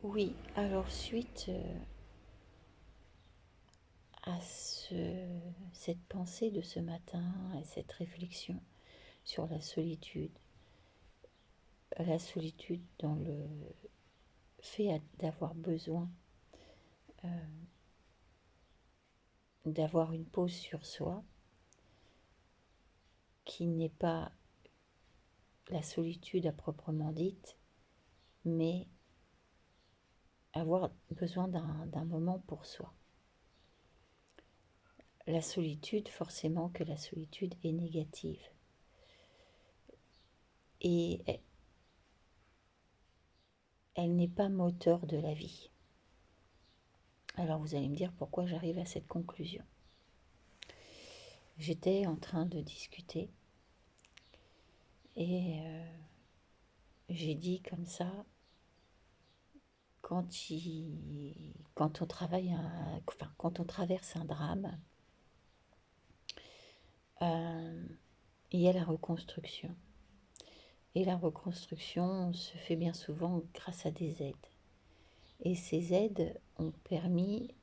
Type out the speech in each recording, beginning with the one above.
Oui, alors suite à cette pensée de ce matin, et cette réflexion sur la solitude dans le fait d'avoir besoin d'avoir une pause sur soi, qui n'est pas la solitude à proprement dite, mais avoir besoin d'un moment pour soi. La solitude, forcément que la solitude est négative. Et elle n'est pas moteur de la vie. Alors vous allez me dire pourquoi j'arrive à cette conclusion. J'étais en train de discuter et j'ai dit comme ça, quand on travaille, quand on traverse un drame, euh, il y a la reconstruction. Et la reconstruction se fait bien souvent grâce à des aides. Et ces aides ont permis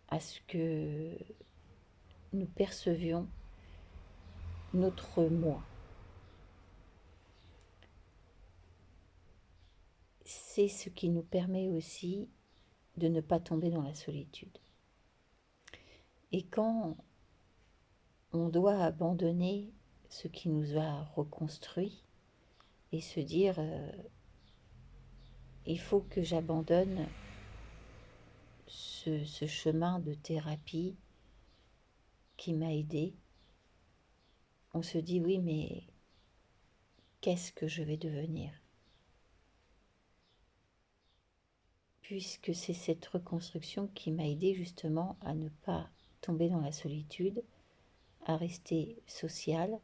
à ce que nous percevions notre moi. C'est ce qui nous permet aussi de ne pas tomber dans la solitude. Et quand on doit abandonner ce qui nous a reconstruit et se dire il faut que j'abandonne ce chemin de thérapie qui m'a aidé, on se dit oui, mais qu'est-ce que je vais devenir? Puisque c'est cette reconstruction qui m'a aidé justement à ne pas tomber dans la solitude, à rester sociale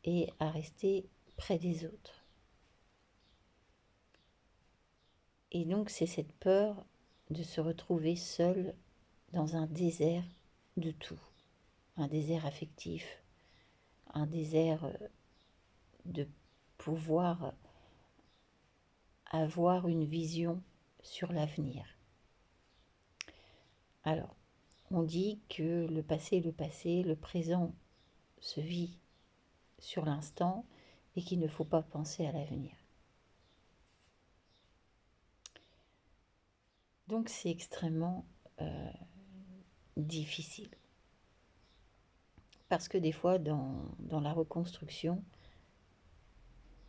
et à rester près des autres. Et donc c'est cette peur de se retrouver seul dans un désert de tout, un désert affectif, un désert de pouvoir avoir une vision sur l'avenir. Alors, on dit que le passé est le passé, le présent se vit sur l'instant et qu'il ne faut pas penser à l'avenir. Donc c'est extrêmement difficile. Parce que des fois, dans la reconstruction,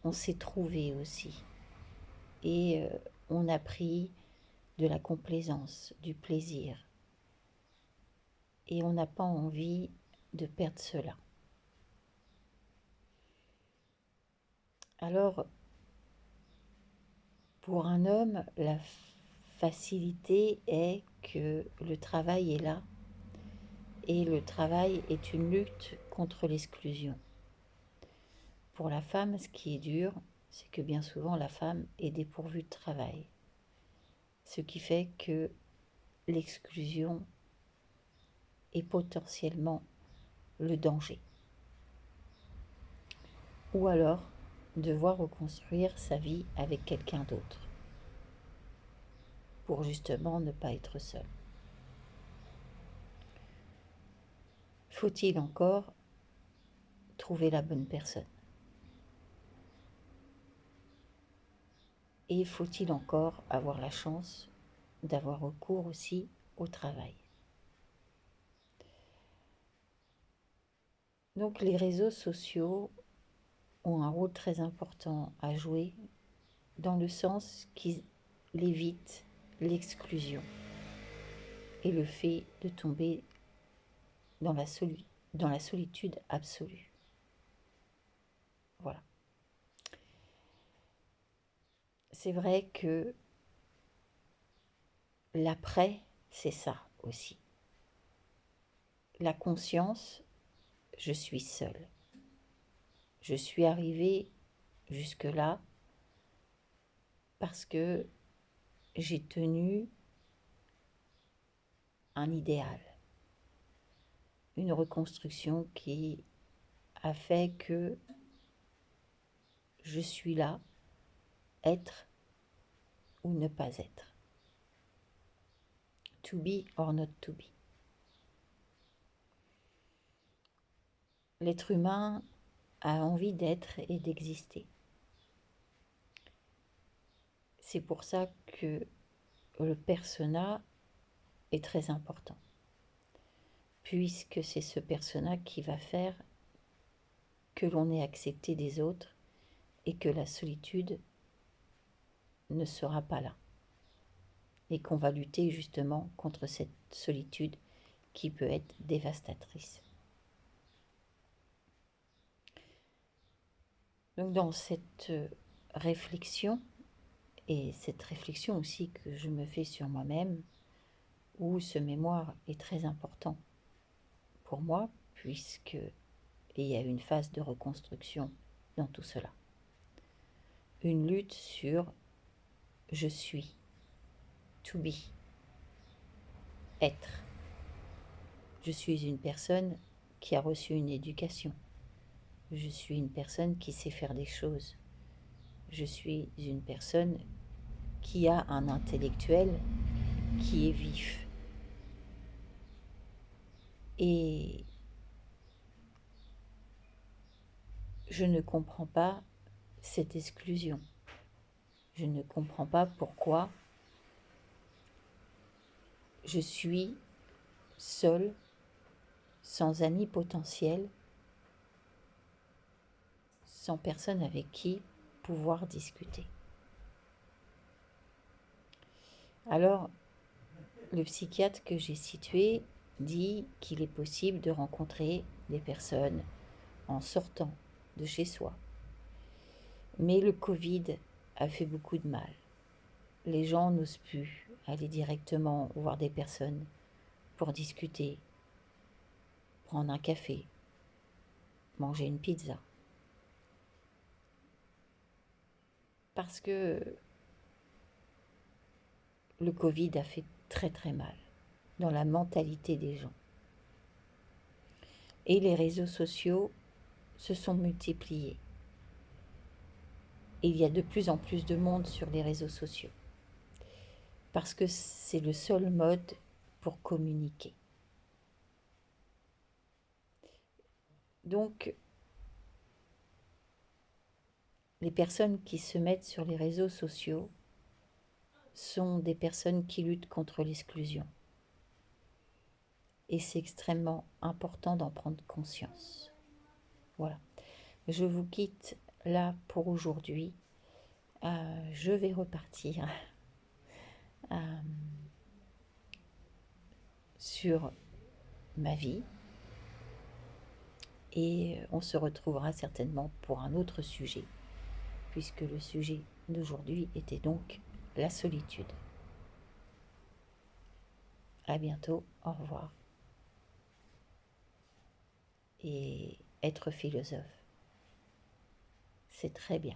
on s'est trouvé aussi. Et on a pris de la complaisance, du plaisir. Et on n'a pas envie de perdre cela. Alors, pour un homme, la facilité est que le travail est là. Et le travail est une lutte contre l'exclusion. Pour la femme, ce qui est dur, c'est que bien souvent la femme est dépourvue de travail. Ce qui fait que l'exclusion est potentiellement le danger. Ou alors devoir reconstruire sa vie avec quelqu'un d'autre pour justement ne pas être seul. Faut-il encore trouver la bonne personne? Et faut-il encore avoir la chance d'avoir recours aussi au travail? Donc les réseaux sociaux ont un rôle très important à jouer dans le sens qu'ils évitent l'exclusion et le fait de tomber dans dans la solitude absolue. Voilà. C'est vrai que l'après, c'est ça aussi. La conscience, je suis seule. Je suis arrivée jusque-là parce que j'ai tenu un idéal, une reconstruction qui a fait que je suis là, être ou ne pas être. To be or not to be. L'être humain a envie d'être et d'exister. C'est pour ça que le persona est très important, puisque c'est ce persona qui va faire que l'on est accepté des autres et que la solitude ne sera pas là. Et qu'on va lutter justement contre cette solitude qui peut être dévastatrice. Donc dans cette réflexion, et cette réflexion aussi que je me fais sur moi-même, où ce mémoire est très important pour moi, puisque il y a une phase de reconstruction dans tout cela. Une lutte sur je suis, to be, être. Je suis une personne qui a reçu une éducation. Je suis une personne qui sait faire des choses. Je suis une personne qui a un intellectuel qui est vif. Et je ne comprends pas cette exclusion. Je ne comprends pas pourquoi je suis seule, sans amis potentiels, sans personne avec qui pouvoir discuter. Alors, le psychiatre que j'ai situé dit qu'il est possible de rencontrer des personnes en sortant de chez soi. Mais le Covid a fait beaucoup de mal. Les gens n'osent plus aller directement voir des personnes pour discuter, prendre un café, manger une pizza. Parce que le Covid a fait très très mal dans la mentalité des gens. Et les réseaux sociaux se sont multipliés. Et il y a de plus en plus de monde sur les réseaux sociaux. Parce que c'est le seul mode pour communiquer. Donc, les personnes qui se mettent sur les réseaux sociaux sont des personnes qui luttent contre l'exclusion. Et c'est extrêmement important d'en prendre conscience. Voilà. Je vous quitte là pour aujourd'hui. Je vais repartir sur ma vie. Et on se retrouvera certainement pour un autre sujet, puisque le sujet d'aujourd'hui était donc la solitude. À bientôt, au revoir. Et être philosophe, c'est très bien.